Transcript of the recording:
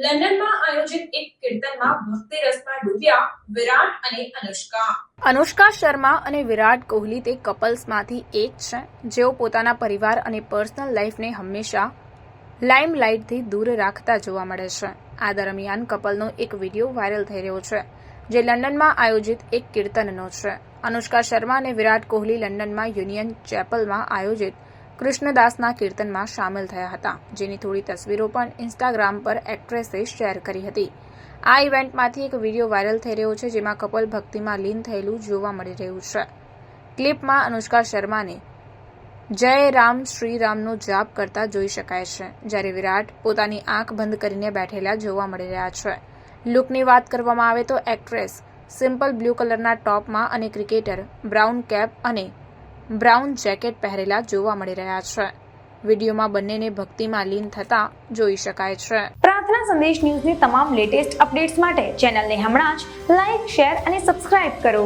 લંડનમાં આયોજિત એક કીર્તનમાં ભક્તિ રસમાં ડૂબ્યા વિરાટ અને અનુષ્કા. અનુષ્કા શર્મા અને વિરાટ કોહલી તે કપલ્સમાંથી એક છે જેઓ પોતાના પરિવાર અને પર્સનલ લાઈફને હંમેશા લાઇમલાઇટથી દૂર રાખતા જોવા મળે છે. આ દરમિયાન કપલનો એક વિડીયો વાયરલ થઈ રહ્યો છે જે લંડનમાં આયોજિત એક કીર્તનનો છે. અનુષ્કા શર્મા અને વિરાટ કોહલી લંડનમાં યુનિયન ચેપલમાં આયોજિત કૃષ્ણદાસના કીર્તનમાં સામેલ થયા હતા, જેની થોડી તસવીરો પણ ઇન્સ્ટાગ્રામ પર એક્ટ્રેસે શેર કરી હતી. આ ઇવેન્ટમાંથી એક વિડીયો વાયરલ થઈ રહ્યો છે જેમાં કપલ ભક્તિમાં લીન થયેલું જોવા મળી રહ્યું છે. ક્લિપમાં અનુષ્કા શર્માને જય રામ શ્રી રામનો જાપ કરતા જોઈ શકાય છે, જ્યારે વિરાટ પોતાની આંખ બંધ કરીને બેઠેલા જોવા મળી રહ્યા છે. લુકની વાત કરવામાં આવે તો એક્ટ્રેસ સિમ્પલ બ્લુ કલરના ટોપમાં અને ક્રિકેટર બ્રાઉન કેપ અને બ્રાઉન જેકેટ પહેરેલા જોવા મળી રહ્યા છે. વિડીયોમાં બંનેને ભક્તિમાં લીન થતા જોઈ શકાય છે. પ્રાર્થના સંદેશ ન્યૂઝની તમામ લેટેસ્ટ અપડેટ્સ માટે ચેનલને હમણાં જ લાઇક, શેર અને સબસ્ક્રાઇબ કરો.